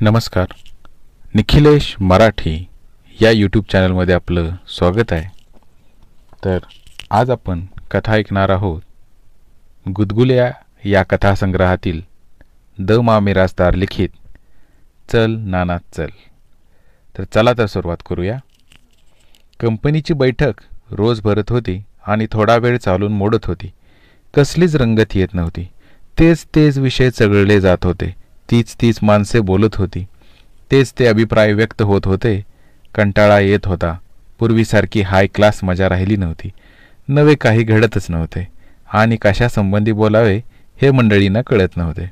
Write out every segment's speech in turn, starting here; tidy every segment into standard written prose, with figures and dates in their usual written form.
नमस्कार. निखिलेश मराठी या यूट्यूब चॅनलमध्ये आपलं स्वागत आहे. तर आज आपण कथा ऐकणार आहोत. गुदगुल्या या कथासंग्रहातील द मा मिरासदार लिखित चल नाना चल. तर चला तर सुरुवात करूया. कंपनीची बैठक रोज भरत होती आणि थोडा वेळ चालून मोडत होती. कसलीच रंगत येत नव्हती. तेच विषय चघळले जात होते. तीच माणसे बोलत होती. तेच ते अभिप्राय व्यक्त होत होते. कंटाळा येत होता. पूर्वीसारखी हाय क्लास मजा राहिली नव्हती. नवे काही घडतच नव्हते आणि कशासंबंधी बोलावे हे मंडळींना कळत नव्हते.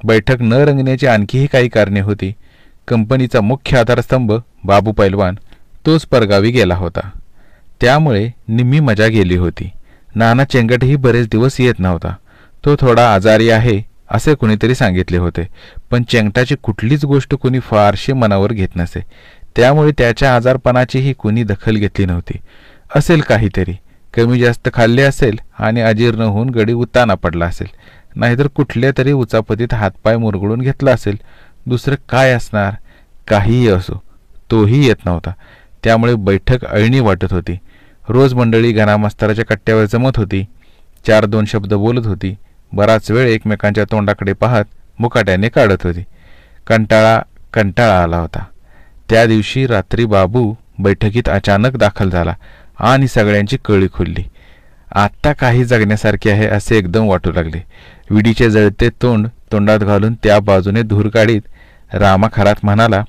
बैठक न रंगण्याची आणखीही काही कारणे होती. कंपनीचा मुख्य आधारस्तंभ बाबू पैलवान तोच परगावी गेला होता. त्यामुळे निम्मी मजा गेली होती. नाना चेंगटही बरेच दिवस येत नव्हता. तो थोडा आजारी आहे असे कुणीतरी सांगितले होते, पण चेंगटाची कुठलीच गोष्ट कुणी फारशी मनावर घेत नसे. त्यामुळे त्याच्या आजारपणाचीही कुणी दखल घेतली नव्हती. असेल काहीतरी, कमी जास्त खाल्ले असेल आणि अजीर्ण होऊन गडी उताना पडला असेल, नाहीतर कुठल्या तरी उचापतीत हातपाय मुरगळून घेतला असेल. दुसरं काय असणार? काहीही असो, तोही येत नव्हता. त्यामुळे बैठक अळणी वाटत होती. रोज मंडळी घनामास्तराच्या कट्ट्यावर जमत होती. 4-2 शब्द बोलत होती. बराच वेळ एकमेकांच्या तोंडाकडे पाहत मुकाट्याने काढत होती. कंटाळा आला होता. त्या दिवशी रात्री बाबू बैठकीत अचानक दाखल झाला आणि सगळ्यांची कळी खुलली. आत्ता काही जगण्यासारखे आहे असे एकदम वाटू लागले. विडीचे जळते तोंडात घालून त्या बाजूने धूर काढीत रामा खरात म्हणाला,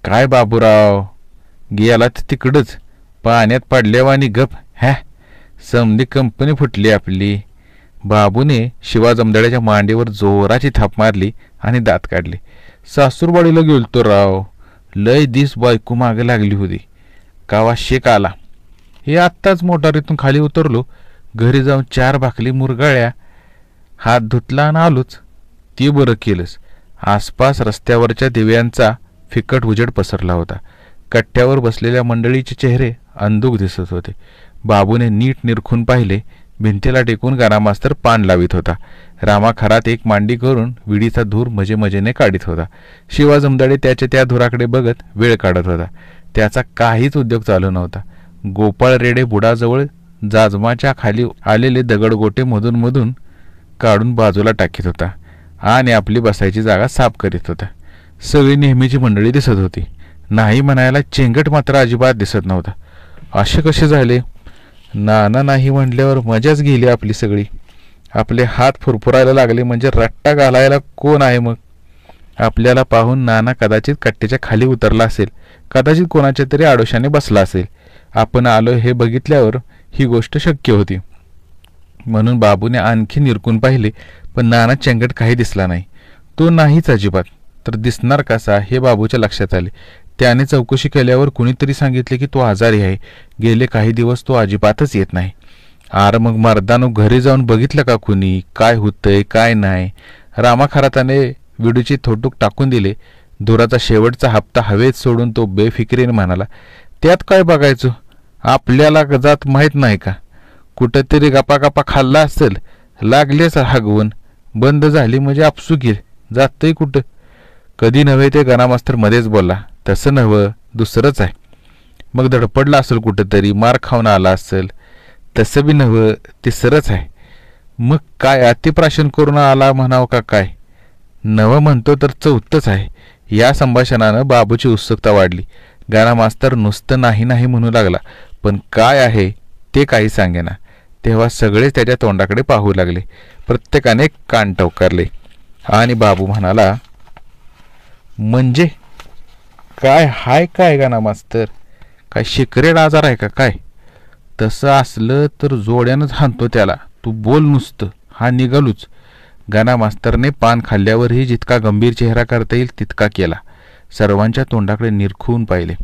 काय बाबूराव, गेलात तिकडच पाण्यात पडल्यावानी गप समधी कंपनी फुटली आपली. बाबूने शिवा जमदाड्याच्या मांडीवर जोराची थाप मारली आणि दात काढले. सासूरवाडीला गेलतो राव. लय दिस बायको मागे लागली होती. कावा शेक आला. हे आत्ताच मोटारीतून खाली उतरलो. घरी जाऊन 4 भाकली मुरगाळ्या, हात धुतला आणि आलोच. ती बरं केलंस. आसपास रस्त्यावरच्या दिव्यांचा फिकट उजेड पसरला होता. कट्ट्यावर बसलेल्या मंडळीचे चेहरे अंधुक दिसत होते. बाबूने नीट निरखून पाहिले. भिंतीला टेकून घनामास्तर पान लावित होता. रामा खरात एक मांडी करून विडीचा धूर मजेने काढीत होता. शिवा जमदाडे त्याच्या त्या धुराकडे बघत वेळ काढत होता. त्याचा काहीच उद्योग चालू नव्हता. गोपाळ रेडे बुडाजवळ जाजमाच्या खाली आलेले दगडगोटे मधून काढून बाजूला टाकीत होता आणि आपली बसायची जागा साफ करीत होता. सगळी नेहमीची मंडळी दिसत होती. नाही म्हणायला चेंगट मात्र अजिबात दिसत नव्हता. असे कसे झाले? नाना नाही म्हटल्यावर मजाच गेली आपली सगळी. आपले हात फुरफुरायला लागले म्हणजे रट्टा घालायला कोण आहे मग? आपल्याला पाहून नाना कदाचित कट्ट्याच्या खाली उतरला असेल, कदाचित कोणाच्या तरी आडोशाने बसला असेल. आपण आलो हे बघितल्यावर ही गोष्ट शक्य होती. म्हणून बाबूने आणखी निरकून पाहिले, पण नाना चेंगट काही दिसला नाही. तो नाहीच अजिबात. तर दिसणार कसा हे बाबूच्या लक्षात आले. त्याने चौकशी केल्यावर कुणीतरी सांगितले की तो आजारी आहे. गेले काही दिवस तो अजिबातच येत नाही. आर मग मर्दानो घरी जाऊन बघितलं का कुणी? काय होतंय काय नाही? रामा खराताने विडूची थोटूक टाकून दिले. धुराचा शेवटचा हप्ता हवेत सोडून तो बेफिकिरीने म्हणाला, त्यात काय बघायचं? आपल्याला जात माहीत नाही का? कुठंतरी गपागपा खाल्ला असेल, लागलेच हागवून. बंद झाली म्हणजे आपसुकील जातंय कुठं? कधी नव्हे ते गणामास्तर मध्येच बोलला, तसं नव्हं, दुसरंच आहे. मग धडपडला असेल कुठंतरी, मार खाऊन आला असेल. तसं बी नव्हं, तिसरंच आहे. मग काय अतिप्राशन करून आला म्हणावं का काय? नवं म्हणतो तर 4थंच आहे. या संभाषणानं बाबूची उत्सुकता वाढली. गणामास्तर नुसतं नाही म्हणू लागला, पण काय आहे ते काही सांगेना. तेव्हा सगळेच त्याच्या तोंडाकडे पाहू लागले. प्रत्येकाने कान टवकारले आणि बाबू म्हणाला, म्हणजे काय हाय काय गणामास्तर? काय शिकरेड आजार आहे का काय? तसं असलं तर जोड्यानंच हाणतो त्याला. तू बोल नुसतं, हा निघालूच. गणामास्तरने पान खाल्ल्यावरही जितका गंभीर चेहरा करता येईल तितका केला. सर्वांच्या तोंडाकडे निरखून पाहिले.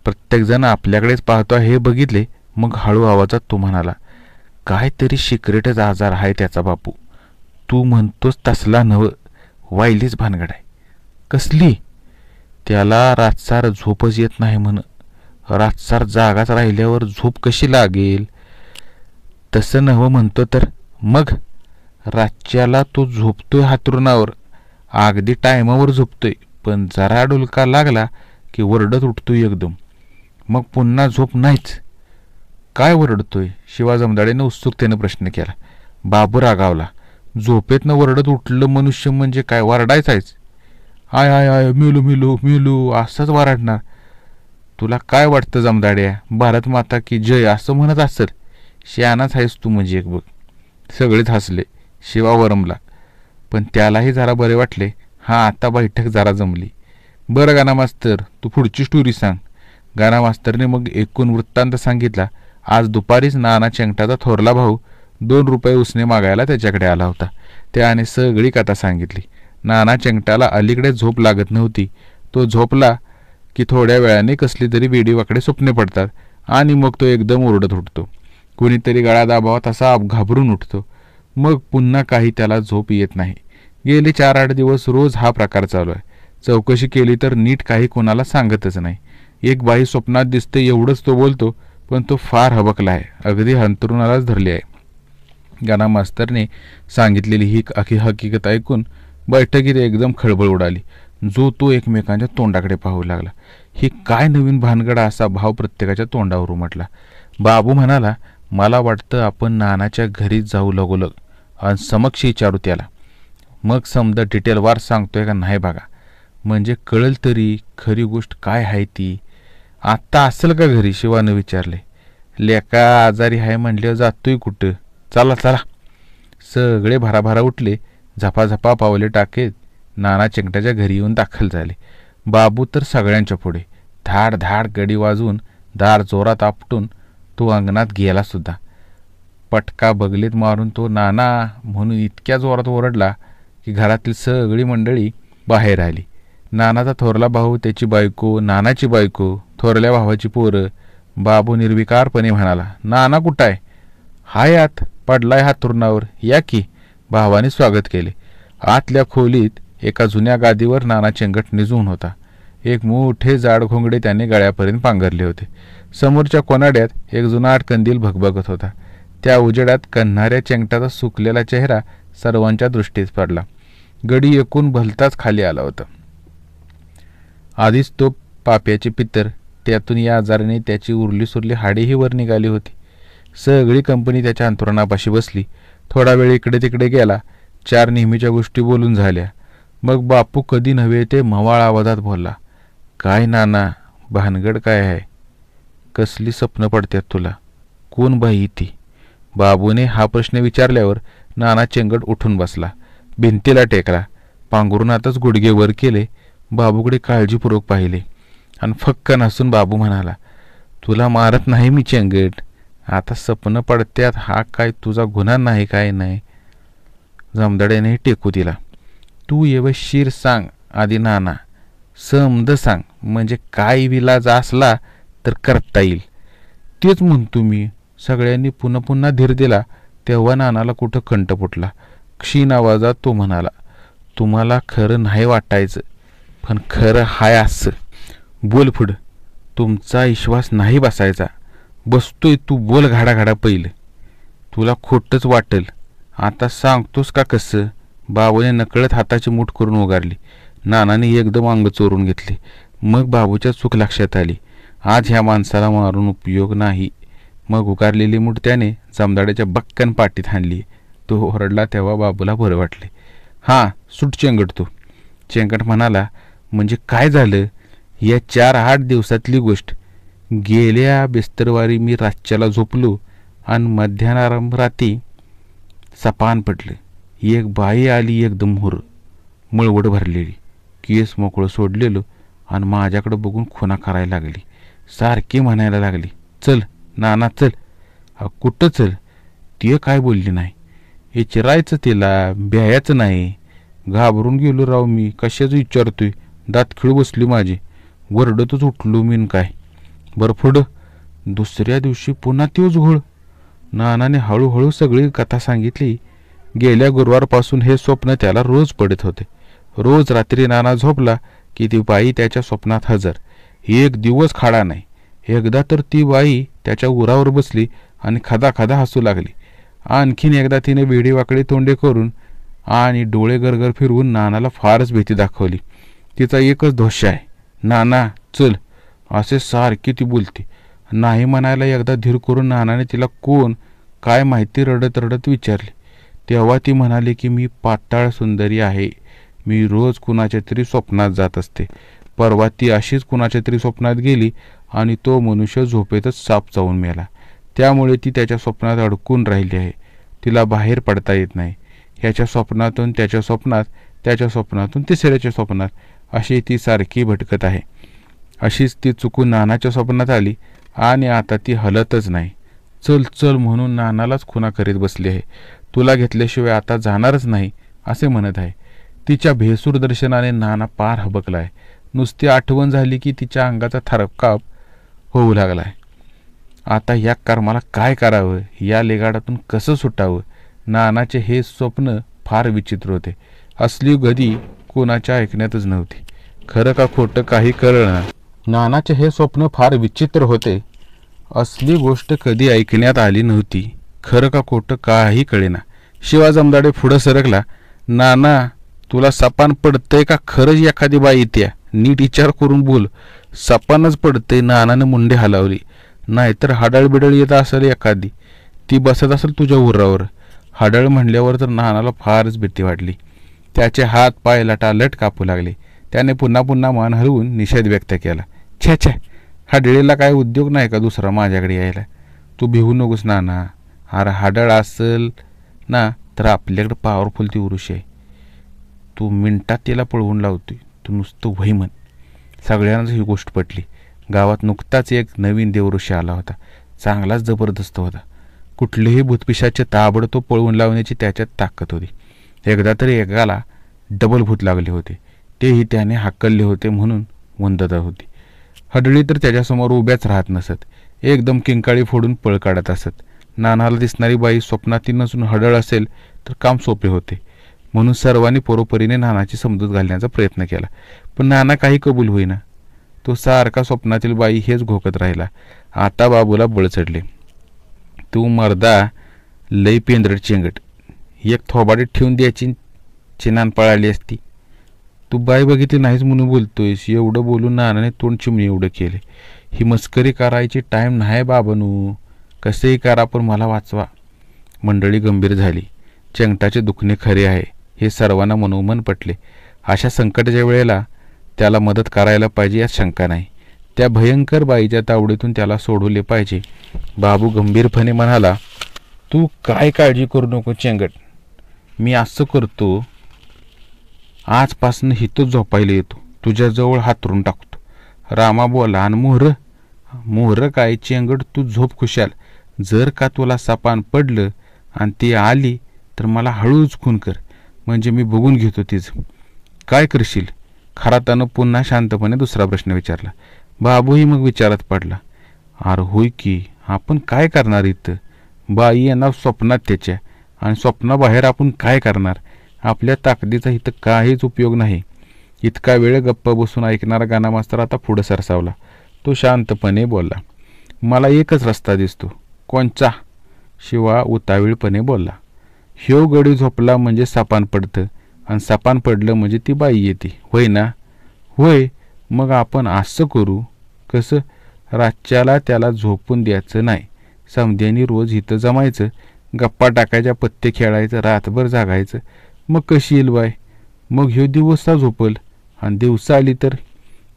प्रत्येकजण आपल्याकडेच पाहतो हे बघितले. मग हळू आवाजात तो म्हणाला, काय तरी सिक्रेटच आजार आहे त्याचा बापू. तू म्हणतोस तसला नव, वाईलीच भानगड आहे. कसली? त्याला रातसार झोपच येत नाही म्हण. रातसार जागाच राहिल्यावर झोप कशी लागेल? तसं नवं म्हणतो तर मग रातच्याला तो झोपतोय हातरुणावर, अगदी टायमावर झोपतोय, पण जरा डुलका लागला की वरडत उठतो एकदम. मग पुन्हा झोप नाहीच. काय वरडतोय? शिवा जमदाडेनं उत्सुकतेनं प्रश्न केला. बाबू रागावला. झोपेतनं वरडत उठलं मनुष्य म्हणजे काय वरडायचायच? आय आय आय मिलू मिलू मिलू असंच वरडणार. तुला काय वाटतं जमदाड्या, भारत माता की जय असं म्हणत असेल? शहाणाच आहेस तू म्हणजे एक बघ. सगळेच हसले. शिवा वरमला, पण त्यालाही जरा बरे वाटले. हा आता बैठक जरा जमली. बरं गाना मास्तर, तू पुढची स्टोरी सांग. गाना मास्तरने मग एकूण वृत्तांत सांगितला. आज दुपारीच नाना चेंगटाचा थोरला भाऊ 2 रुपये उसने मागायला त्याच्याकडे आला होता. त्याने सगळी कथा सांगितली. नाना चेंगटाला अलीकडे झोप लागत नव्हती. तो झोपला की थोड्या वेळाने कसली तरी वेडीवाकडे स्वप्ने पडतात आणि मग तो एकदम ओरडत उठतो. कुणीतरी गळा दाबावा तसा घाबरून उठतो. मग पुन्हा काही त्याला झोप येत नाही. गेले 4-8 दिवस रोज हा प्रकार चालू आहे. चौकशी केली तर नीट काही कोणाला सांगतच नाही. एक बाई स्वप्नात दिसते एवढंच तो बोलतो, पण तो फार हबकला आहे. अगदी अंथरुणालाच धरली आहे. गाना मास्तरने सांगितलेली ही हकीकत ऐकून बैठकीत एकदम खळबळ उडाली. जो तो एकमेकांच्या तोंडाकडे पाहू लागला. ही काय नवीन भानगड असा भाव प्रत्येकाच्या तोंडावर उमटला. बाबू म्हणाला, मला वाटतं आपण नानाच्या घरी जाऊ लगोलग आणि समक्ष विचारू त्याला. मग समजा डिटेलवार सांगतोय का नाही बघा, म्हणजे कळेल तरी खरी गोष्ट काय आहे ती. आत्ता असेल का घरी? शिवानं विचारले. लेका आजारी आहे म्हणल्यावर जातोय कुठं? चला चला. सगळे भराभरा उठले. झपाझपा पावले टाकेत नाना चेंगटाच्या घरी येऊन दाखल झाले. बाबू तर सगळ्यांच्या पुढे. धाड धाड गडी वाजवून दार जोरात आपटून तो अंगणात गेला सुद्धा. पटका बगलीत मारून तो नाना म्हणून इतक्या जोरात ओरडला की घरातील सगळी मंडळी बाहेर आली. नानाचा थोरला भाऊ, त्याची बायको, नानाची बायको, थोरल्या भावाची पोरं. बाबू निर्विकारपणे म्हणाला, नाना कुठं आहे? हाय आत, पडलाय हातरुणावर, या की. भावाने स्वागत केले. आतल्या खोलीत एका जुन्या गादीवर नाना चेंगट निजून होता. एक मोठे जाड घोंगडे त्याने गळ्यापर्यंत पांघरले होते. समोरच्या कोनाड्यात एक जुनाट कंदील भगभगत होता. त्या उजेडात कन्हाऱ्या चेंगटाचा सुकलेला चेहरा सर्वांच्या दृष्टीस पडला. गडी एकूण भलताच खाली आला होता. आधीच तो पाप्याचे पितर, त्यातून या आजाराने त्याची उरली सुरली हाडेही वर निघाली होती. सगळी कंपनी त्याच्या अंथरुणापाशी बसली. थोडा वेळ इकडे तिकडे गेला. 4 नेहमीच्या गोष्टी बोलून झाल्या. मग बापू कधी नव्हे ते मवाळ आवाजात बोलला, काय नाना, भानगड काय आहे? कसली स्वप्न पडतात तुला? कोण बाई ती? बाबूने हा प्रश्न विचारल्यावर नाना चेंगट उठून बसला. भिंतीला टेकला. पांघरुणातच गुडघे वर केले. बाबूकडे काळजीपूर्वक पाहिले आणि फक्कन हसून बाबू म्हणाला, तुला मारत नाही मी चेंगट. आता स्वप्न पडत्यात हा काय तुझा गुन्हा नाही काय नाही. जमदाड्याने टेकू दिला. तू येवशीर सांग आधी नाना, समद सांग, म्हणजे काय विलाज असला तर करता येईल. तेच म्हणतो मी. सगळ्यांनी पुन्हा पुन्हा धीर दिला. तेव्हा नानाला कुठं कंठ फुटला. क्षीण आवाजात तो म्हणाला, तुम्हाला खरं नाही वाटायचं, पण खरं हाय असं. बोल पुढं. तुमचा विश्वास नाही बसायचा. बसतोय तू, बोल घाडाघाडा पहिलं. तुला खोटंच वाटेल. आता सांगतोस का कसं? बाबूने नकळत हाताची मूठ करून उगारली. नानाने एकदम अंग चोरून घेतले. मग बाबूच्या चूक लक्षात आली. आज ह्या माणसाला मारून उपयोग नाही. मग उगारलेली मूठ त्याने जमदाड्याच्या बक्कन पाठीत हाणली. तो ओरडला तेव्हा बाबूला बरं वाटले. हां, सुट चेंगट तू. चेंगट म्हणाला, म्हणजे काय झालं? या 4-8 दिवसातली गोष्ट. गेल्या बिस्तरवारी मी रातच्याला झोपलो आणि मध्यानाराम रात्री सपान पडलं. एक बाई आली एकदम हुर, मळवड भरलेली, केस मोकळं सोडलेलं आणि माझ्याकडं बघून खुणा करायला लागली. सारखी म्हणायला लागली, चल नाना चल. कुठं चल? ती काय बोलली नाही. हे चिरायचं तिला, ब्यायाचं नाही. घाबरून गेलो राव मी. कशाचं विचारतोय? दात खिळ बसली माझी. वरडतच उठलो मीन काय. बरं पुढं. दुसऱ्या दिवशी पुन्हा तोच घोळ. नानाने हळूहळू सगळी कथा सांगितली. गेल्या गुरुवारपासून हे स्वप्न त्याला रोज पडत होते. रोज रात्री नाना झोपला की ती बाई त्याच्या स्वप्नात हजर. एक दिवस खाडा नाही. एकदा तर ती बाई त्याच्या उरावर बसली आणि खदा खदा हसू लागली. आणखीन एकदा तिने वेडीवाकडी तोंडे करून आणि डोळे गरगर फिरवून नानाला फारच भीती दाखवली. तिचा एकच दोष आहे, नाना चल असे सारखी ती बोलते. नाही म्हणायला एकदा धीर करून नानाने तिला कोण काय माहिती रडत रडत विचारले. तेव्हा ती म्हणाली की मी पाताळ सुंदरी आहे. मी रोज कुणाच्या तरी स्वप्नात जात असते. परवा ती अशीच कुणाच्या तरी स्वप्नात गेली आणि तो मनुष्य झोपेतच साप चावून मेला. त्यामुळे ती त्याच्या स्वप्नात अडकून राहिली आहे. तिला बाहेर पडता येत नाही. ह्याच्या स्वप्नातून त्याच्या स्वप्नात, त्याच्या स्वप्नातून तिसऱ्याच्या स्वप्नात अशी ती सारखी भटकत आहे. अशीच ती चुकून नानाच्या स्वप्नात आली आणि आता ती हलतच नाही. चल चल म्हणून नानालाच खुणा करीत बसली आहे. तुला घेतल्याशिवाय आता जाणारच नाही असे म्हणत आहे. तिच्या भेसूर दर्शनाने नाना पार हबकलाय. नुसती आठवण झाली की तिच्या अंगाचा थरकाप होऊ लागलाय. आता या कर्माला काय करावं, या लेगाडातून कसं सुटावं. नानाचे हे स्वप्न फार विचित्र होते. असली गदी कोणाच्या ऐकण्यातच नव्हती. खरं का खोटं काही कळणार. नानाचे हे स्वप्न फार विचित्र होते. असली गोष्ट कधी ऐकण्यात आली नव्हती. खरं का खोटं काही कळेना. शिवा जमदाडे पुढं सरकला. नाना तुला सपान पडतंय का खरंच एखादी बाई येत्या? नीट विचार करून बोल. सपानच पडतंय. नानाने मुंडे हलावली. नाहीतर हाडळ बिडळ येत असेल एखादी. ती बसत असेल तुझ्या उरावर. हाडळ म्हणल्यावर तर नानाला फारच भीती वाटली. त्याचे हात पाय लटालट कापू लागले. त्याने पुन्हा पुन्हा मान हलवून निषेध व्यक्त केला. छे छे, हाडळीला काय उद्योग नाही का दुसरा माझ्याकडे यायला? तू भिवू नकोस नाना. अरे हाडळ असेल ना तर आपल्याकडे पॉवरफुल ती उरुष आहे. तू मिनटात तिला पळवून लावतोय. तू नुसतं वही म्हण. सगळ्यांनाच ही गोष्ट पटली. गावात नुकताच एक नवीन देवऋषी आला होता. चांगलाच जबरदस्त होता. कुठलेही भूतपिशाचे ताबडतोब पळवून लावण्याची त्याच्यात ताकद होती. एकदा तरी एकाला डबल भूत लागले होते. तेही त्याने हाकलले होते म्हणून वंदता होती. हडळी तर त्याच्यासमोर उभ्याच राहत नसत. एकदम किंकाळी फोडून पळ काढत असत. नानाला दिसणारी बाई स्वप्नातील नसून हडळ असेल तर काम सोपे होते. म्हणून सर्वांनी परोपरीने नानाची समजूत घालण्याचा प्रयत्न केला. पण नाना काही कबूल होईना. तो सारखा स्वप्नातील बाई हेच घोकत राहिला. आता बाबूला बळ चढले. तू मर्दा लई पेंदरट चेंगट. एक थोबाडीत ठेवून द्यायची चिनान पळाली असती. तू बाई बघितली नाहीस म्हणून बोलतोयस. एवढं बोलून नानाने तोंड चिमणी एवढं केले. ही मस्करी करायची टाईम नाही बाबानू. कसेही करा पण मला वाचवा. मंडळी गंभीर झाली. चेंगटाचे दुखणे खरे आहे हे सर्वांना मनोमन पटले. अशा संकटाच्या वेळेला त्याला मदत करायला पाहिजे यात शंका नाही. त्या भयंकर बाईच्या तावडीतून त्याला सोडवले पाहिजे. बाबू गंभीरपणे म्हणाला, तू काय काळजी करू नको चेंगट. मी असं करतो, आजपासून हिथं झोपायला येतो. तुझ्याजवळ हातरून टाकतो. रामा बोला. आणि मोहर काय चेंगट, तू झोप खुशाल. जर का तुला सपान पडलं आणि ती आली तर मला हळूच खून कर. म्हणजे मी बघून घेतो तिचं. काय करशील? खरातानं पुन्हा शांतपणे दुसरा प्रश्न विचारला. बाबूही मग विचारात पडला. अरे होय की, आपण काय करणार इथं? बाई येणार स्वप्नात त्याच्या, आणि स्वप्नाबाहेर आपण काय करणार? आपल्या ताकदीचा इथं काहीच उपयोग नाही. इतका वेळ गप्प बसून ऐकणारा गाणा मास्तर आता पुढं सरसावला. तो शांतपणे बोलला. मला एकच रस्ता दिसतो. कोणचा? शिवा उतावीळपणे बोलला. ह्यो गडी झोपला म्हणजे सपान पडतं, आणि सपान पडलं म्हणजे ती बाई येते. होय ना? होय. मग आपण असं करू. कसं? रातच्याला त्याला झोपून द्यायचं नाही. समध्यानी रोज इथं जमायचं. गप्पा टाकायच्या, पत्ते खेळायचं, रातभर जागायचं. मग कशी येईल बाय? मग ह्यो दिवसा झोपल आणि दिवसा आली तर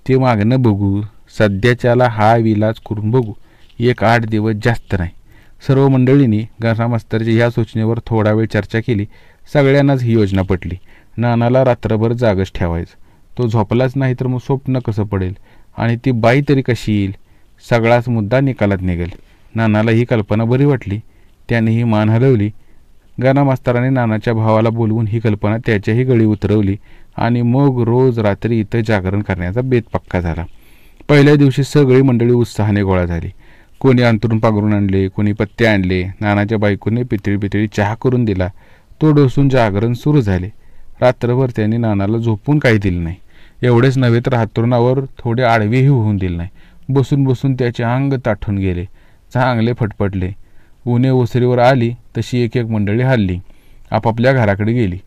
ते मागणं बघू. सध्याच्याला हा विलाज करून बघू. 1-8 दिवस जास्त नाही. सर्व मंडळींनी गाणा मास्तरच्या ह्या सूचनेवर थोडा वेळ चर्चा केली. सगळ्यांनाच ही योजना पटली. नानाला रात्रभर जागच ठेवायचं. तो झोपलाच नाही तर मग स्वप्न कसं पडेल आणि ती बाई तरी कशी येईल? सगळाच मुद्दा निकालात निघेल. नानाला ही कल्पना बरी वाटली. त्याने ही मान हलवली. गाणा मास्तराने नानाच्या भावाला बोलवून ही कल्पना त्याच्याही गळी उतरवली आणि मग रोज रात्री इथं जागरण करण्याचा बेत पक्का झाला. पहिल्या दिवशी सगळी मंडळी उत्साहाने गोळा झाली. कोणी अंतरून पांघरून आणले, कोणी पत्ते आणले. नानाच्या बायकोने पितळी चहा करून दिला. तो डोसून जागरण सुरू झाले. रात्रभर त्यांनी नानाला झोपून काही दिलं नाही. एवढेच नव्हे तर हातरुणावर थोडे आडवेही होऊन दिले नाही. बसून बसून त्याचे अंग ताठून गेले. चांगले फटफटले. उन्हे ओसरीवर आली तशी एक एक मंडळी हल्ली. आपापल्या घराकडे गेली.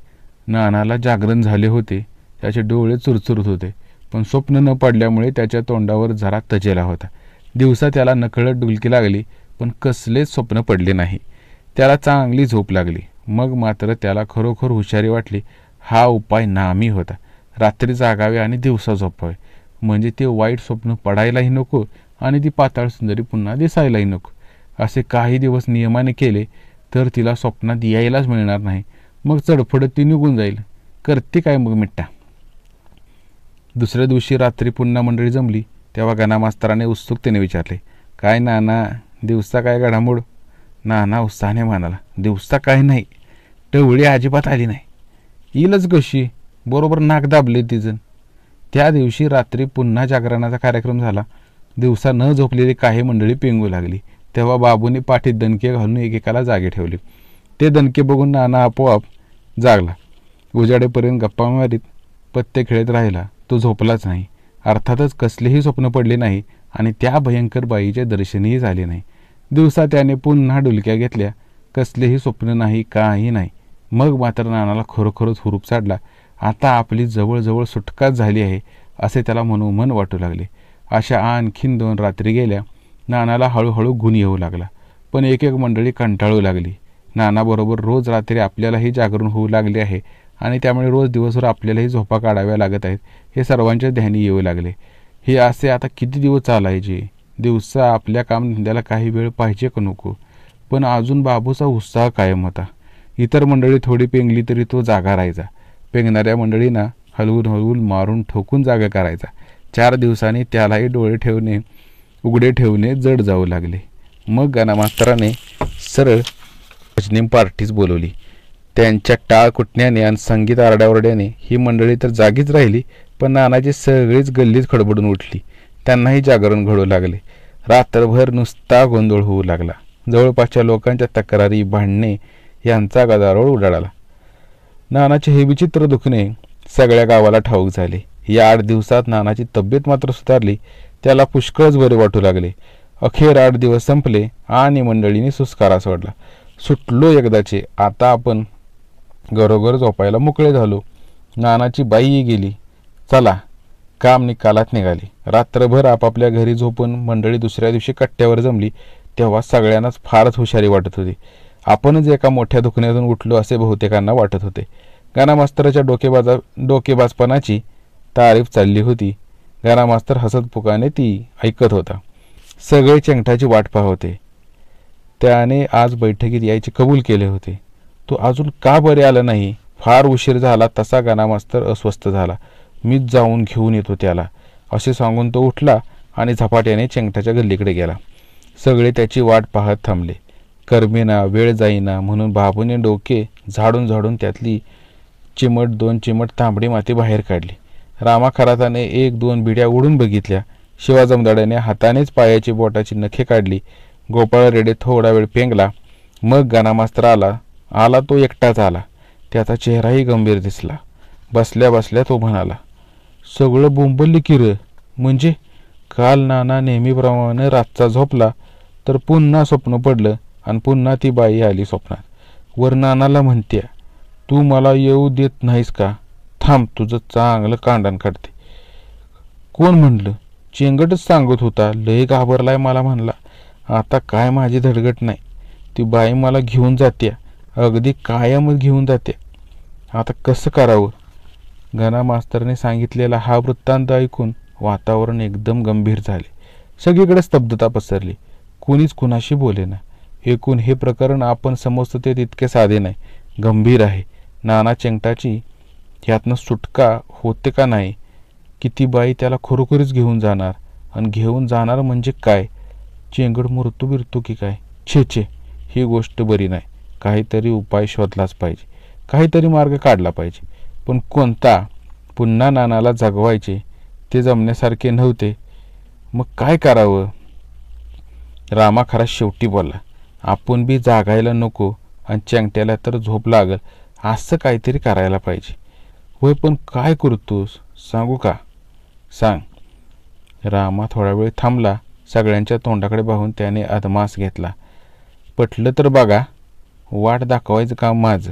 नानाला जागरण झाले होते त्याचे डोळे चुरचुरत होते, पण स्वप्न न पडल्यामुळे त्याच्या तोंडावर जरा तजेला होता. दिवसा त्याला नकळत डुलकी लागली, पण कसलेच स्वप्न पडले नाही. त्याला चांगली झोप लागली. मग मात्र त्याला खरोखर हुशारी वाटली. हा उपाय नामी होता. रात्री जागावे आणि दिवसा झोपावे, म्हणजे ते वाईट स्वप्न पडायलाही नको आणि ती पाताळ सुंदरी पुन्हा दिसायलाही नको. असे काही दिवस नियमाने केले तर तिला स्वप्नात यायलाच मिळणार नाही. मग चडफडत ती निघून जाईल. करते काय मग मिट्टा. दुसऱ्या दिवशी रात्री पुन्हा मंडळी जमली तेव्हा गणा मास्तराने उत्सुकतेने विचारले, काय नाना, दिवसा काय घडामोड? नाना उत्साहाने म्हणाला, दिवसा काय नाही. टवळी अजिबात आली नाही. येईलच कशी, बरोबर नाक दाबले तिचं. त्या दिवशी रात्री पुन्हा जागरणाचा कार्यक्रम झाला. दिवसा न झोपलेली काही मंडळी पेंगू लागली. तेव्हा बाबूने पाठीत दणके घालून एकेकाला जागे ठेवले. ते दणके बघून नाना आपोआप जागला. उजाडेपर्यंत गप्पा मारीत पत्ते खेळत राहिला. तो झोपलाच नाही. अर्थातच कसलेही स्वप्न पडले नाही आणि त्या भयंकर बाईचे दर्शनही झाले नाही. दिवसा त्याने पुन्हा डुलक्या घेतल्या. कसलेही स्वप्न नाही, काही नाही. मग मात्र नानाला खरोखरच हुरूप साडला. आता आपली जवळजवळ सुटकाच झाली आहे असे त्याला मनोमन वाटू लागले. अशा आणखीन 2 रात्री गेल्या. नानाला हळूहळू गुण येऊ लागला. पण एक एक मंडळी कंटाळू लागली. नानाबरोबर रोज रात्री आपल्यालाही जागरण होऊ लागले आहे आणि त्यामुळे रोज दिवसभर आपल्यालाही झोपा काढाव्या लागत आहेत हे सर्वांच्या ध्यानी येऊ लागले. हे असे आता किती दिवस चालायचे? दिवसा आपल्या कामधंद्याला काही वेळ पाहिजे का नको? पण अजून बाबूचा उत्साह कायम होता. इतर मंडळी थोडी पेंगली तरी तो जागा राहायचा. पेंगणाऱ्या मंडळींना हलवून हलवून मारून ठोकून जागा करायचा. 4 दिवसांनी त्यालाही डोळे उघडे ठेवणे जड जाऊ लागले. मग गणा मास्तराने सरळ भजनी पार्टीच बोलवली. त्यांच्या टाळ कुटण्याने आणि संगीत आरड्यावरड्याने ही मंडळी तर जागीच राहिली, पण नानाची सगळीच गल्लीच खडबडून उठली. त्यांनाही जागरण घडू लागले. रात्रभर नुसता गोंधळ होऊ लागला. जवळपासच्या लोकांच्या तक्रारी, भांडणे यांचा गदारोळ उडाला. नानाचे हे विचित्र दुखणे सगळ्या गावाला ठाऊक झाले. या 8 दिवसात नानाची तब्येत मात्र सुधारली. त्याला पुष्कळच बरे वाटू लागले. अखेर 8 दिवस संपले आणि मंडळीने सुस्कारा सोडला. सुटलो एकदाचे, आता आपण घरोघर झोपायला मोकळे झालो. नानाची बाईही गेली. चला, काम निकालात निघाले. रात्रभर आपापल्या घरी झोपून मंडळी दुसऱ्या दिवशी कट्ट्यावर जमली तेव्हा सगळ्यांनाच फारच हुशारी वाटत होती. आपणच एका मोठ्या दुखण्यातून उठलो असे बहुतेकांना वाटत होते. गणा मास्तराच्या डोकेबाजपणाची तारीफ चालली होती. गणा मास्तर हसत पुकाने ती ऐकत होता. सगळे चेंगटाची वाट पाहत होते. त्याने आज बैठकीत यायचे कबूल केले होते. तो अजून का बरे आला नाही? फार उशीर झाला तसा गणा मास्तर अस्वस्थ झाला. मीच जाऊन घेऊन येतो त्याला असे सांगून तो उठला आणि झपाट्याने चेंगटाच्या गल्लीकडे गेला. सगळे त्याची वाट पाहत थांबले. करमेना, वेळ जाईना म्हणून बाबूने डोके झाडून झाडून त्यातली 2 चिमट तांबडी माती बाहेर काढली. रामा खराताने 1-2 बिड्या उडून बघितल्या. शिवा जमदाड्याने हातानेच पायाची बोटाची नखे काढली. गोपाळ रेडे थोडा वेळ पेंगला. मग गणा मास्तर आला तो एकटाच आला. त्याचा चेहराही गंभीर दिसला. बसल्या बसल्या तो म्हणाला, सगळं बोंबलले की र. म्हणजे काल नाना नेहमीप्रमाणे रातचा झोपला तर पुन्हा स्वप्न पडलं आणि पुन्हा ती बाई आली स्वप्नात. वर नानाला म्हणत्या, तू मला येऊ देत नाहीस का? थांब, तुझं चांगलं कांडण काढते. कोण म्हणलं? चेंगटच सांगत होता. लय घाबरलाय मला म्हणला. आता काय माझी धडगट नाही. ती बाई मला घेऊन जात्या, अगदी कायमच घेऊन जात्या. आता कसं करावं? गणा मास्तरने सांगितलेला हा वृत्तांत ऐकून वातावरण एकदम गंभीर झाले. सगळीकडे स्तब्धता पसरली. कोणीच कुणाशी बोलेना. एकूण हे प्रकरण आपण समजतो ते तितके साधे नाही, गंभीर आहे. नाना चेंगटाची ह्यातनं सुटका होते का नाही? किती बाई त्याला खरोखरीच घेऊन जाणार? आणि घेऊन जाणार म्हणजे काय? चेंगट मृत्यू बिरतो की काय? छे छे, ही गोष्ट बरी नाही. काहीतरी उपाय शोधलाच पाहिजे. काहीतरी मार्ग काढला पाहिजे. पण कोणता? पुन्हा नानाला जगवायचे ते जमण्यासारखे नव्हते. मग काय करावं? रामा खरा शेवटी बोलला, आपण बी जागायला नको आणि चेंगट्याला तर झोप लागल असं काहीतरी करायला पाहिजे. होय, पण काय करतोस? सांगू का? सांग. रामा थोडा वेळ थांबला. सगळ्यांच्या तोंडाकडे पाहून त्याने अदमास घेतला. पटलं तर बघा, वाट दाखवायचं काम माझं.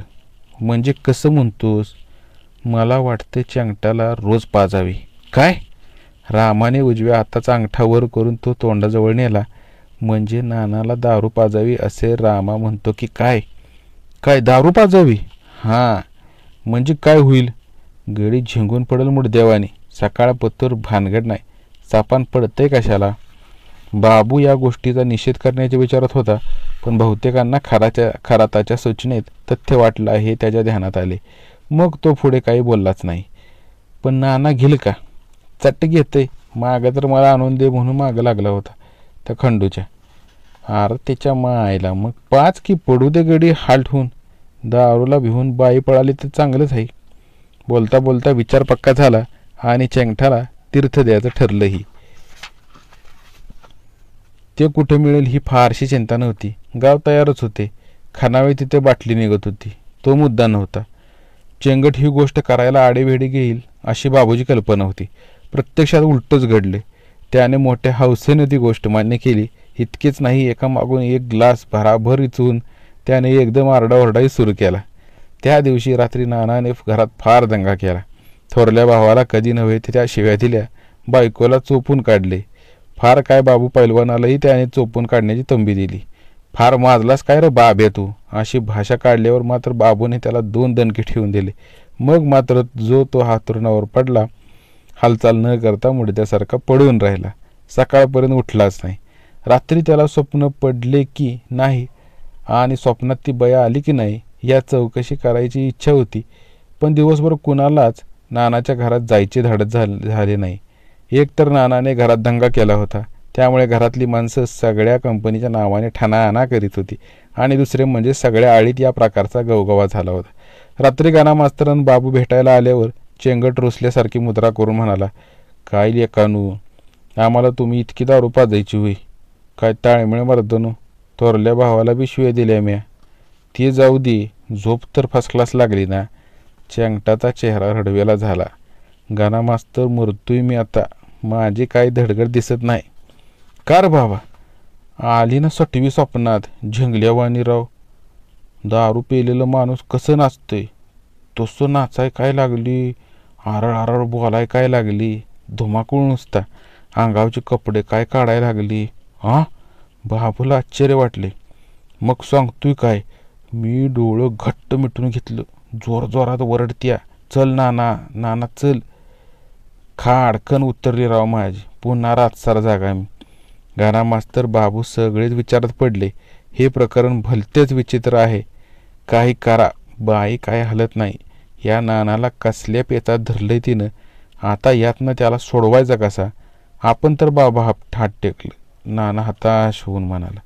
म्हणजे कसं म्हणतोस? मला वाटते चेंगटाला रोज पाजावी. काय? रामाने उजव्या हाताचा अंगठा वर करून तो तोंडाजवळ नेला. म्हणजे नानाला दारू पाजावी असे रामा म्हणतो की काय? काय दारू पाजावी? हां, म्हणजे काय होईल? गडी झिंगून पडेल मुडदेवाने. सकाळपतूर भानगड नाही. चापान पडतंय कशाला? बाबू या गोष्टीचा निषेध करण्याच्या विचारात होता, पण बहुतेकांना खराताच्या सूचनेत तथ्य वाटलं हे त्याच्या ध्यानात आले. मग तो पुढे काही बोललाच नाही. पण नाना घेईल का? चट्ट घेतंय. मागं तर मला आणून दे म्हणून मागं लागला होता त्या खंडूच्या. अरे त्याच्या मायला, मग 5 की पडू दे गडी हाल्ट होऊन. दारूला भिवून बाई पळाली तर चांगलंच आहे. बोलता बोलता विचार पक्का झाला आणि चेंगठाला तीर्थ द्यायचं ठरलंही. ते कुठे मिळेल ही फारशी चिंता नव्हती. गाव तयारच होते. खानावे तिथे बाटली निघत होती. तो मुद्दा नव्हता. चेंगट ही गोष्ट करायला आडेवेढे घेईल अशी बाबूची कल्पना होती. प्रत्यक्षात उलटच घडले. त्याने मोठ्या हौसेने ती गोष्ट मान्य केली. इतकेच नाही, एकामागून एक ग्लास भराभर इचवून त्याने एकदम आरडाओरडाही सुरू केला. त्या दिवशी रात्री नानाने घरात फार दंगा केला. थोरल्या भावाला कधी नव्हे त्या शिव्या दिल्या. बायकोला चोपून काढले. फार काय बाबू पैलवानालाही त्याने चोपून काढण्याची तंबी दिली. फार माजलास काय रे बाब्या तू, अशी भाषा काढल्यावर मात्र बाबूने त्याला 2 दणके ठेवून दिले. मग मात्र जो तो हातरुणावर पडला. हालचाल न करता मुडद्यासारखा पडून राहिला. सकाळपर्यंत उठलाच नाही. रात्री त्याला स्वप्न पडले की नाही आणि स्वप्नात ती बया आली की नाही या चौकशी करायची इच्छा होती. पण दिवसभर कुणालाच नानाच्या घरात जायचे धाडस झाले नाही. एक तर नानाने घरात दंगा केला होता, त्यामुळे घरातली माणसं सगळ्या कंपनीच्या नावाने ठाणाणा करीत होती. आणि दुसरे म्हणजे सगळ्या आळीत या प्रकारचा गवगवा झाला होता. रात्री गाणा मास्तरांना बाबू भेटायला आल्यावर चेंगट रुसल्यासारखी मुद्रा करून म्हणाला, काय लेकानू, आम्हाला तुम्ही इतकी दारू पाजायची होई? काय ताळमेळ मर्दनू. थोरल्या भावाला बी शिव्या दिल्या म्या. ती जाऊ दे, झोप तर फर्स्ट क्लास लागली ना. चेंगटाचा चेहरा रडवेला झाला. गाणा मास्तर, मरतोय मी आता. माझी काही धडगड दिसत नाही. कार बाबा? आली ना सटवी स्वप्नात झिंगल्यावानी राव. दारू पेलेलं माणूस कसं नाचतंय तसं नाचाय काय लागली. आरळ आरळ बोलाय काय लागली. धुमाकूळ नुसता. अंगावचे कपडे काय काढायला लागली. बाबूला आश्चर्य वाटले. मग सांगतोय काय? मी डोळं घट्ट मिटून घेतलं. जोर जोरात वरडत्या, चल नाना, नाना चल. खाडकन उतरली राव माझी. पुन्हा रातसार जागा मी. गाणा मास्तर बाबू सगळेच विचारात पडले. हे प्रकरण भलतेच विचित्र आहे. काही करा, बाई काय हलत नाही. या नानाला कसल्या पेचात धरलंय तिनं. आता यातनं त्याला सोडवायचा कसा? आपण तर बाबा हात टेकलं. नाना हताश होऊन म्हणाला,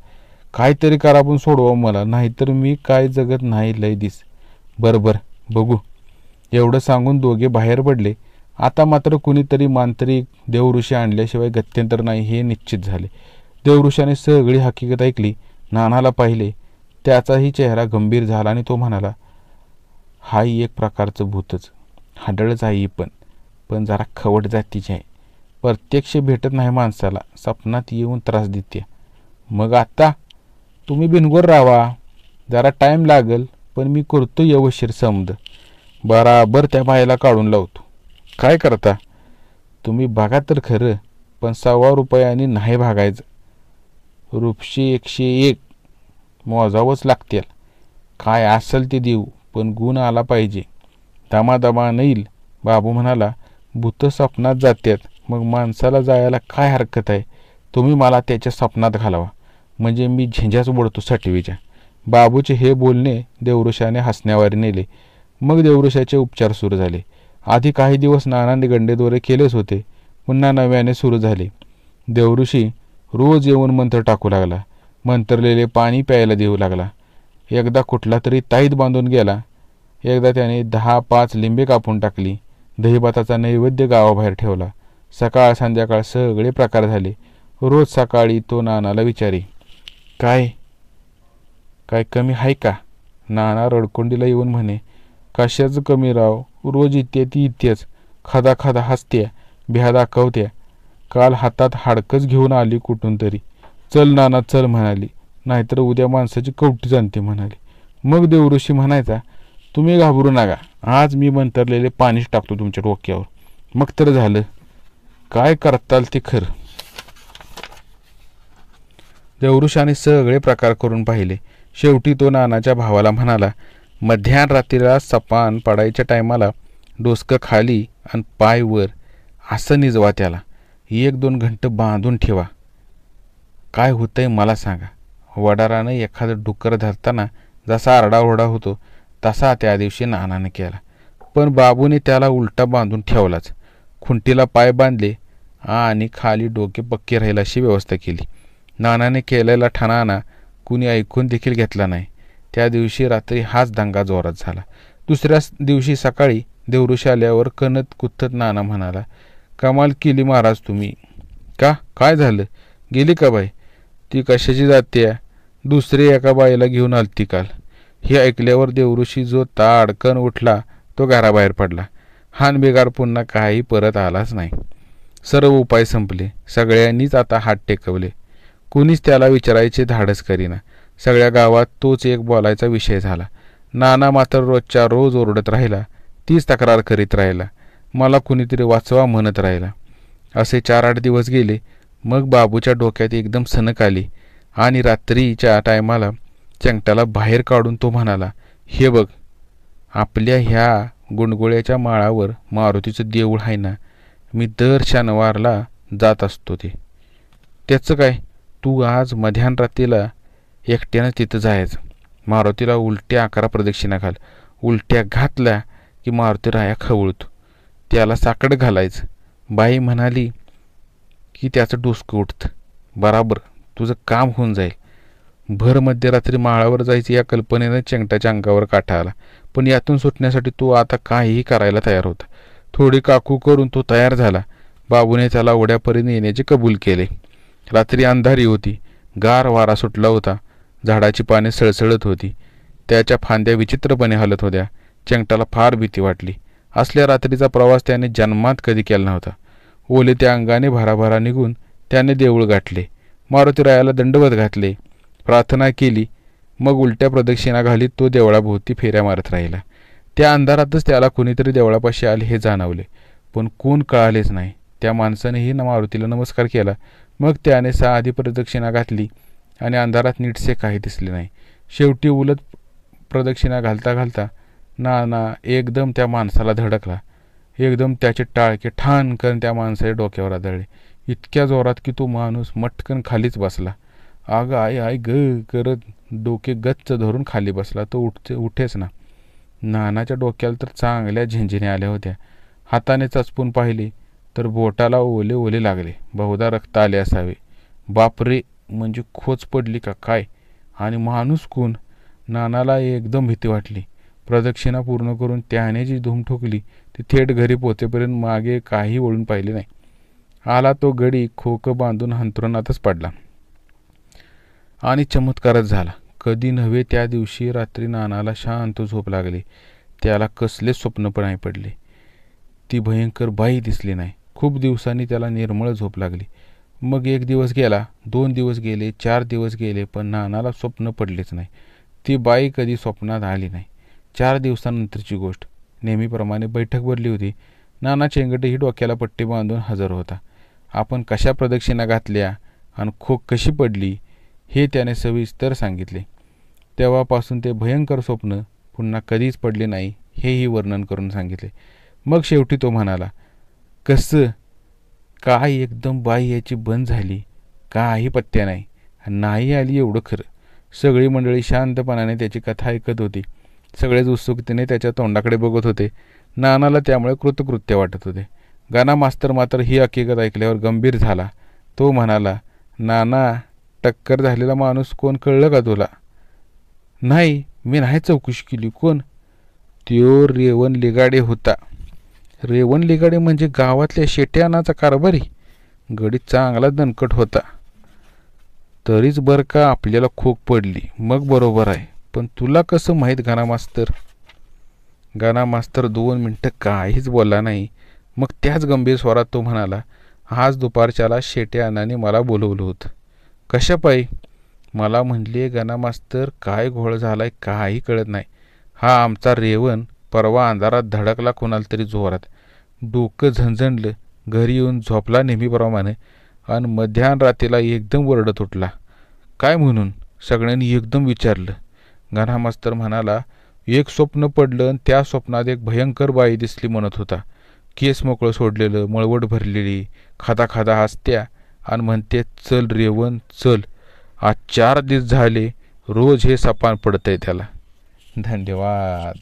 काहीतरी करा पण सोडवा मला, नाहीतर मी काय जगत नाही लय दिस. बरं बघू. एवढं सांगून दोघे बाहेर पडले. आता मात्र कुणीतरी मांत्रिक देवऋषी आणल्याशिवाय गत्यंतर नाही हे निश्चित झाले. देवऋषाने सगळी हकीकत ऐकली. नानाला पाहिले. त्याचाही चेहरा गंभीर झाला आणि तो म्हणाला, हाही एक प्रकारचं भूतच. हाडळच आहे पण जरा खवट जातीची आहे. प्रत्यक्ष भेटत नाही माणसाला, स्वप्नात येऊन त्रास देते. मग आता तुम्ही बिनगोर राहा. जरा टाईम लागेल, पण मी करतो व्यवस्थित समज. बराबर त्या बायला काढून लावतो. काय करता? तुम्ही बघा तर खरं, पण 1.25 रुपयांनी नाही भागायचं. रुपशी 101 मोजावंच लागतील. काय असेल ते देऊ, पण गुण आला पाहिजे. दमादमा येईल. बाबू म्हणाला, भूत स्वप्नात जातात, मग माणसाला जायला काय हरकत आहे? तुम्ही मला त्याच्या स्वप्नात घालावा, म्हणजे मी झेंझाच बोलतो सटवीच्या. बाबूचे हे बोलणे देवऋषाने हसण्यावारी नेले. मग देवऋषाचे उपचार सुरू झाले. आधी काही दिवस नानाने गंडेदोरे केलेच होते. पुन्हा नव्याने सुरू झाले. देवऋषी रोज येऊन मंत्र टाकू लागला. मंत्रलेले पाणी प्यायला देऊ लागला. एकदा कुठला तरी ताईत बांधून गेला. एकदा त्याने 10-5 लिंबे कापून टाकली. दहीभाताचा नैवेद्य गावाबाहेर ठेवला. सकाळ संध्याकाळ सगळे प्रकार झाले. रोज सकाळी तो नानाला विचारे, काय कमी आहे का? नाना रडकोंडीला येऊन म्हणे, कशाचं कमी राव, रोज इथे ती इथेच. खादा खादा हसत्या, भ्या दाखवत्या. काल हातात हाडकच घेऊन आली कुठून तरी. चल नाना चल म्हणाली, नाहीतर उद्या माणसाची कवटी जाणते म्हणाली. मग देवऋषी म्हणायचा, तुम्ही घाबरू नका, आज मी मंतरलेले पाणीच टाकतो तुमच्या डोक्यावर, मग तर झालं. काय करताल ते खरं. देवऋषाने सगळे प्रकार करून पाहिले. शेवटी तो नानाच्या भावाला म्हणाला, मध्यानरात्रीला सपान पडायच्या टायमाला डोसकं खाली आणि पाय वर असं निजवा, त्याला 1-2 घंटे बांधून ठेवा. काय होतंय मला सांगा. वडारानं एखादं डुक्कर धरताना जसा आरडाओरडा होतो तसा त्या दिवशी नानाने केला. पण बाबूने त्याला उलटा बांधून ठेवलाच. खुंटीला पाय बांधले आणि खाली डोके पक्के राहील अशी व्यवस्था केली. नानाने केलेला ठाणाना कुणी ऐकून देखील घेतला नाही. त्या दिवशी रात्री हाच दंगा जोरात झाला. दुसऱ्या दिवशी सकाळी देवऋषी आल्यावर कणत कुथत नाना म्हणाला, कमाल केली महाराज तुम्ही. का, काय झालं? गेली का बाई? ती कशाची जाते? दुसरी एका बाईला घेऊन आलती काल. हे ऐकल्यावर देवऋषी जो ताडकन उठला तो घराबाहेर पडला. हान बेगार पुन्हा काही परत आलाच नाही. सर्व उपाय संपले. सगळ्यांनीच आता हात टेकवले. कुणीच त्याला विचारायचे धाडस करीना. सगळ्या गावात तोच एक बोलायचा विषय झाला. नाना मात्र रोजच्या रोज ओरडत राहिला. तीच तक्रार करीत राहिला. मला कुणीतरी वाचवा म्हणत राहिला. असे 4-8 दिवस गेले. मग बाबूच्या डोक्यात एकदम सनक आली आणि रात्रीच्या टायमाला चंगटाला बाहेर काढून तो म्हणाला, हे बघ, आपल्या ह्या गुणगुळ्याच्या माळावर मारुतीचं देऊळ आहे ना, मी दर शनिवारला जात असतो. त्याचं काय, तू आज मध्यानरात्रीला एकट्यानं तिथं जायचं. मारुतीला उलट्या 11 प्रदक्षिणा घाल. उलट्या घातल्या की मारुती राया खवळतो. त्याला साकडं घालायचं. बाई म्हणाली की त्याचं डोसकं उठतं. बराबर तुझं काम होऊन जाईल. भर मध्यरात्री माळावर जायचं या कल्पनेनं चंगटाच्या अंगावर काटा आला. पण यातून सुटण्यासाठी तो आता काहीही करायला तयार होता. थोडी काकू करून तो तयार झाला. बाबूने त्याला ओढ्यापर्यंत येण्याचे कबूल केले. रात्री अंधारी होती. गार वारा सुटला होता. झाडाची पाने सळसळत होती. त्याच्या फांद्या विचित्रपणे हलत होत्या. चंगटाला फार भीती वाटली. असल्या रात्रीचा प्रवास त्याने जन्मात कधी केला नव्हता. ओले त्या अंगाने भराभरा निघून त्याने देऊळ गाठले. मारुतीरायाला दंडवत घातले, प्रार्थना केली. मग उलट्या प्रदक्षिणा घालीत तो देवळाभोवती फेऱ्या मारत राहिला. त्या अंधारातच त्याला कुणीतरी देवळापाशी आले हे जाणवले, पण कोण कळालेच नाही. त्या माणसानेही मारुतीला नमस्कार केला. मग त्याने 6 आधी प्रदक्षिणा घातली आणि अंधारात नीटसे काही दिसले नाही. शेवटी उलट प्रदक्षिणा घालता घालता नाना एकदम त्या माणसाला धडकला. एकदम त्याचे टाळके ठाण करून त्या माणसाच्या डोक्यावर आदळले. इतक्या जोरात की तो माणूस मटकन खालीच बसला. आग आय आय ग करत डोके गच्च धरून खाली बसला. तो उठेच ना. नानाच्या डोक्याला तर चांगल्या झिंझिने आल्या होत्या. हाताने चचपून पाहिले तर बोटाला ओले ओले लागले. बहुधा रक्त आले असावे. बापरे, म्हणजे खोच पडली का काय? आणि माणूस कोण? नानाला एकदम भीती वाटली. प्रदक्षिणा पूर्ण करून त्याने जी धूम ठोकली ती थेट घरी पोचेपर्यंत मागे काही वळून पाहिले नाही. आला तो गडी खोकं बांधून अंथरुणातच पडला. आणि चमत्कारच झाला. कधी नव्हे त्या दिवशी रात्री नानाला शांत झोप लागली. त्याला कसले स्वप्न पण नाही पडले. ती भयंकर बाई दिसली नाही. खूप दिवसांनी त्याला निर्मळ झोप लागली. मग 1 दिवस गेला, 2 दिवस गेले, 4 दिवस गेले, पण नानाला स्वप्न पडलेच नाही. ती बाई कधी स्वप्नात आली नाही. 4 दिवसांनंतरची गोष्ट. नेहमीप्रमाणे बैठक भरली होती. नाना चेंगटही डोक्याला पट्टी बांधून हजर होता. आपण कशा प्रदक्षिणा घातल्या आणि खोक कशी पडली हे त्याने सविस्तर सांगितले. तेव्हापासून ते भयंकर स्वप्न पुन्हा कधीच पडले नाही हेही वर्णन करून सांगितले. मग शेवटी तो म्हणाला, कसं काय एकदम बाई याची बंद झाली, काही पत्त्या नाही. नाही आली एवढं खरं. सगळी मंडळी शांतपणाने त्याची कथा ऐकत होती. सगळेच उत्सुकतेने त्याच्या तोंडाकडे बघत होते. नानाला त्यामुळे कृतकृत्य वाटत होते. गाना मास्तर मात्र ही हकीकत ऐकल्यावर गंभीर झाला. तो म्हणाला, नाना, टक्कर झालेला माणूस कोण कळलं का तुला? नाही, मी नाही चौकशी केली. कोण? त्यो रेवण लिगाडे होता. रेवण लिगाडे म्हणजे गावातल्या शेट्यानाचा कारभारी? गडी चांगला दणकट होता. तरीच बरं का आपल्याला खोक पडली. मग बरोबर आहे. पण तुला कसं माहीत गाना मास्तर? गाना मास्तर 2 मिनटं काहीच बोलला नाही. मग त्याच गंभीर स्वरात तो म्हणाला, आज दुपारच्याला शेट्यानाने मला बोलवलं होतं. कशा पायी? मला म्हणले, गाना मास्तर, काय घोळ झालाय काही कळत नाही. हा आमचा रेवण परवा अंधारात धडकला कोणाला तरी जोरात. डोकं झणझणलं. घरी येऊन झोपला नेहमीप्रमाणे आणि मध्यरात्रीला एकदम ओरडत उठला. काय म्हणून सगळ्यांनी एकदम विचारलं. गण्या मास्तर म्हणाला, एक स्वप्न पडलं आणि त्या स्वप्नात एक भयंकर बाई दिसली म्हणत होता. केस मोकळं सोडलेलं, मळवट भरलेली, खाता खाता हसत्या आणि म्हणते, चल रेवण चल. आज 4 दिवस झाले रोज हे सपान पडतंय त्याला. धन्यवाद.